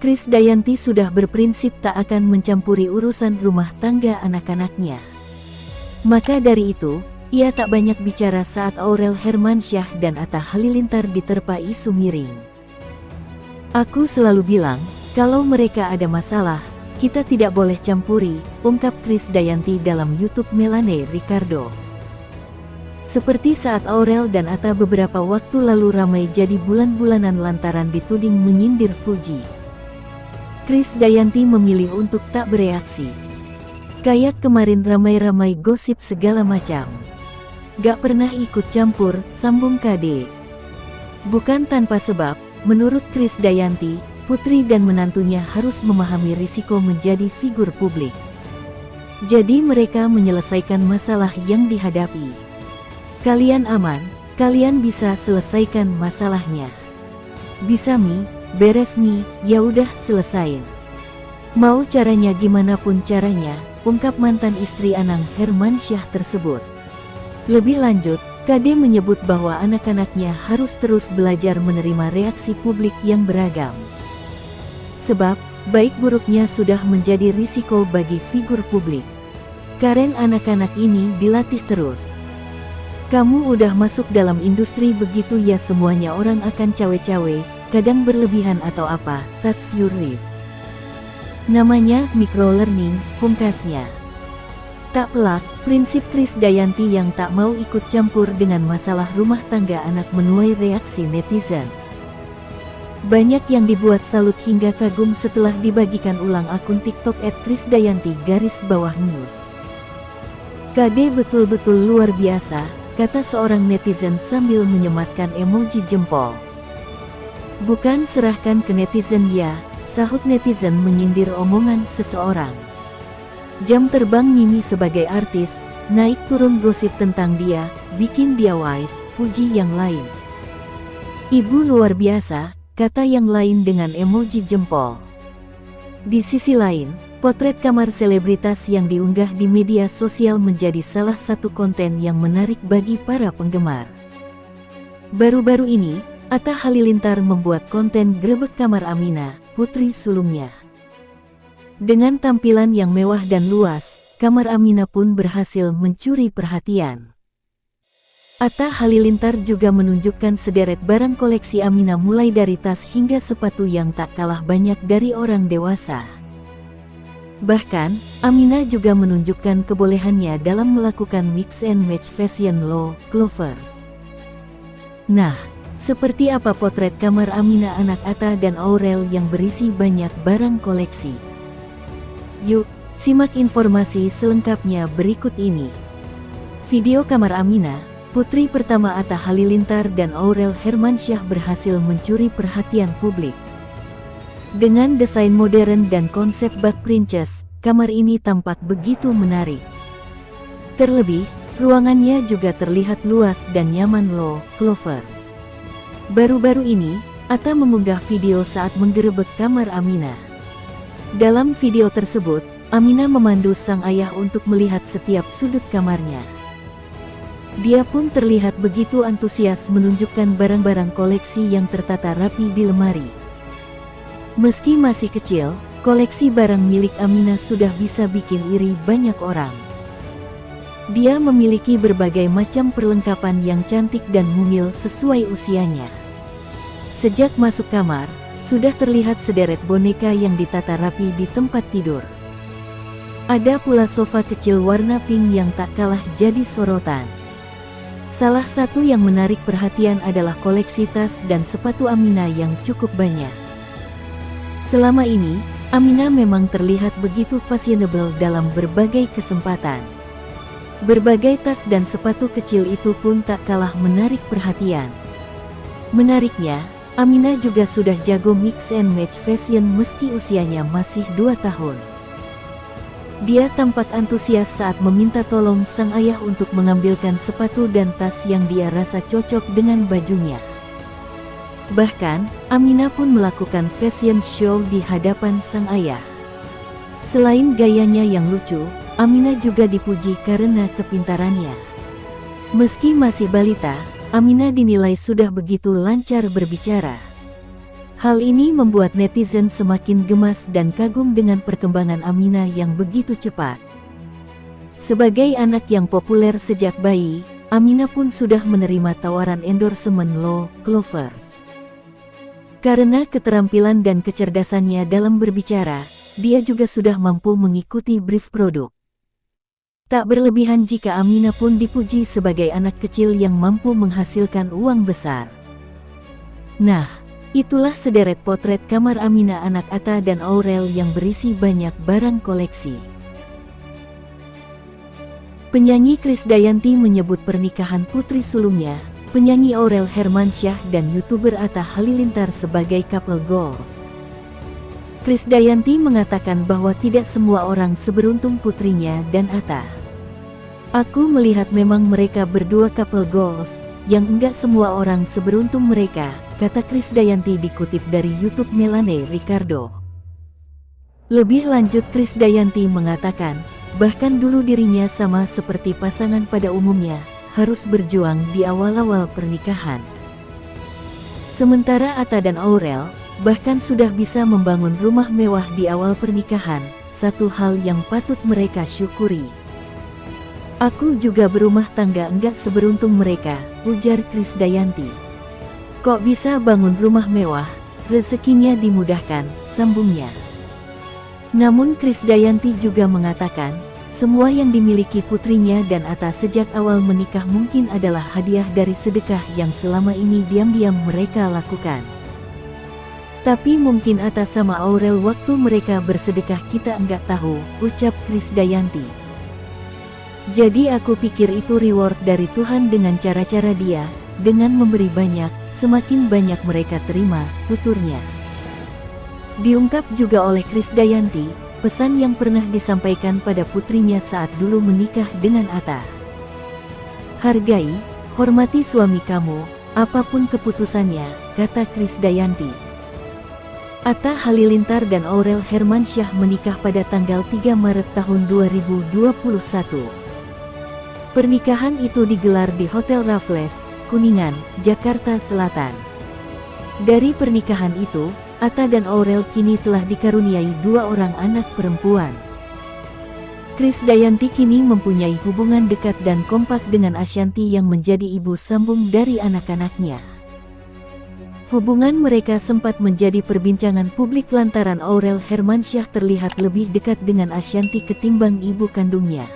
Krisdayanti sudah berprinsip tak akan mencampuri urusan rumah tangga anak-anaknya. Maka dari itu, ia tak banyak bicara saat Aurel Hermansyah dan Atta Halilintar diterpa isu miring. Aku selalu bilang, kalau mereka ada masalah, kita tidak boleh campuri, ungkap Krisdayanti dalam YouTube Melanie Ricardo. Seperti saat Aurel dan Atta beberapa waktu lalu ramai jadi bulan-bulanan lantaran dituding menyindir Fuji. Krisdayanti memilih untuk tak bereaksi. Kayak kemarin ramai-ramai gosip segala macam. Gak pernah ikut campur, sambung KD. Bukan tanpa sebab, menurut Krisdayanti, putri dan menantunya harus memahami risiko menjadi figur publik. Jadi mereka menyelesaikan masalah yang dihadapi. Kalian aman, kalian bisa selesaikan masalahnya. Bisa mi, beres mi, ya udah selesain. Mau caranya gimana pun caranya, ungkap mantan istri Anang Hermansyah tersebut. Lebih lanjut, KD menyebut bahwa anak-anaknya harus terus belajar menerima reaksi publik yang beragam. Sebab, baik buruknya sudah menjadi risiko bagi figur publik. Karen anak-anak ini dilatih terus. Kamu udah masuk dalam industri begitu ya semuanya orang akan cawe-cawe, kadang berlebihan atau apa, that's your risk. Namanya microlearning, pungkasnya. Tak pelak, prinsip Krisdayanti yang tak mau ikut campur dengan masalah rumah tangga anak menuai reaksi netizen. Banyak yang dibuat salut hingga kagum setelah dibagikan ulang akun TikTok @krisdayanti_news. KD betul-betul luar biasa, kata seorang netizen sambil menyematkan emoji jempol. Bukan serahkan ke netizen ya, sahut netizen menyindir omongan seseorang. Jam terbang Mimi sebagai artis, naik turun gosip tentang dia, bikin dia wise, puji yang lain. Ibu luar biasa, kata yang lain dengan emoji jempol. Di sisi lain, potret kamar selebritas yang diunggah di media sosial menjadi salah satu konten yang menarik bagi para penggemar. Baru-baru ini, Atta Halilintar membuat konten grebek kamar Aminah, putri sulungnya. Dengan tampilan yang mewah dan luas, kamar Aminah pun berhasil mencuri perhatian. Atta Halilintar juga menunjukkan sederet barang koleksi Aminah mulai dari tas hingga sepatu yang tak kalah banyak dari orang dewasa. Bahkan, Aminah juga menunjukkan kebolehannya dalam melakukan mix and match fashion low clovers. Nah, seperti apa potret kamar Aminah anak Atta dan Aurel yang berisi banyak barang koleksi? Yuk, simak informasi selengkapnya berikut ini. Video kamar Aminah, putri pertama Atta Halilintar dan Aurel Hermansyah berhasil mencuri perhatian publik. Dengan desain modern dan konsep bak princess, kamar ini tampak begitu menarik. Terlebih, ruangannya juga terlihat luas dan nyaman low clovers. Baru-baru ini, Atta mengunggah video saat menggerebek kamar Aminah. Dalam video tersebut, Aminah memandu sang ayah untuk melihat setiap sudut kamarnya. Dia pun terlihat begitu antusias menunjukkan barang-barang koleksi yang tertata rapi di lemari. Meski masih kecil, koleksi barang milik Aminah sudah bisa bikin iri banyak orang. Dia memiliki berbagai macam perlengkapan yang cantik dan mungil sesuai usianya. Sejak masuk kamar, sudah terlihat sederet boneka yang ditata rapi di tempat tidur. Ada pula sofa kecil warna pink yang tak kalah jadi sorotan. Salah satu yang menarik perhatian adalah koleksi tas dan sepatu Aminah yang cukup banyak. Selama ini, Aminah memang terlihat begitu fashionable dalam berbagai kesempatan. Berbagai tas dan sepatu kecil itu pun tak kalah menarik perhatian. Menariknya, Aminah juga sudah jago mix and match fashion meski usianya masih 2 tahun. Dia tampak antusias saat meminta tolong sang ayah untuk mengambilkan sepatu dan tas yang dia rasa cocok dengan bajunya. Bahkan, Aminah pun melakukan fashion show di hadapan sang ayah. Selain gayanya yang lucu, Aminah juga dipuji karena kepintarannya. Meski masih balita, Aminah dinilai sudah begitu lancar berbicara. Hal ini membuat netizen semakin gemas dan kagum dengan perkembangan Aminah yang begitu cepat. Sebagai anak yang populer sejak bayi, Aminah pun sudah menerima tawaran endorsement Lo Clovers. Karena keterampilan dan kecerdasannya dalam berbicara, dia juga sudah mampu mengikuti brief produk. Tak berlebihan jika Aminah pun dipuji sebagai anak kecil yang mampu menghasilkan uang besar. Nah, itulah sederet potret kamar Aminah anak Atta dan Aurel yang berisi banyak barang koleksi. Penyanyi Krisdayanti menyebut pernikahan putri sulungnya, penyanyi Aurel Hermansyah dan YouTuber Atta Halilintar sebagai couple goals. Krisdayanti mengatakan bahwa tidak semua orang seberuntung putrinya dan Atta. Aku melihat memang mereka berdua couple goals, yang enggak semua orang seberuntung mereka, kata Krisdayanti dikutip dari YouTube Melanie Ricardo. Lebih lanjut Krisdayanti mengatakan, bahkan dulu dirinya sama seperti pasangan pada umumnya, harus berjuang di awal-awal pernikahan. Sementara Atta dan Aurel, bahkan sudah bisa membangun rumah mewah di awal pernikahan, satu hal yang patut mereka syukuri. Aku juga berumah tangga enggak seberuntung mereka, ujar Krisdayanti. Kok bisa bangun rumah mewah, rezekinya dimudahkan, sambungnya. Namun Krisdayanti juga mengatakan, semua yang dimiliki putrinya dan Atta sejak awal menikah mungkin adalah hadiah dari sedekah yang selama ini diam-diam mereka lakukan. Tapi mungkin Atta sama Aurel waktu mereka bersedekah kita enggak tahu, ucap Krisdayanti. Jadi aku pikir itu reward dari Tuhan dengan cara-cara dia, dengan memberi banyak, semakin banyak mereka terima, tuturnya. Diungkap juga oleh Krisdayanti, pesan yang pernah disampaikan pada putrinya saat dulu menikah dengan Atta. Hargai, hormati suami kamu, apapun keputusannya, kata Krisdayanti. Atta Halilintar dan Aurel Hermansyah menikah pada tanggal 3 Maret tahun 2021. Pernikahan itu digelar di Hotel Raffles, Kuningan, Jakarta Selatan. Dari pernikahan itu, Atta dan Aurel kini telah dikaruniai 2 orang anak perempuan. Krisdayanti kini mempunyai hubungan dekat dan kompak dengan Ashanty yang menjadi ibu sambung dari anak-anaknya. Hubungan mereka sempat menjadi perbincangan publik lantaran Aurel Hermansyah terlihat lebih dekat dengan Ashanty ketimbang ibu kandungnya.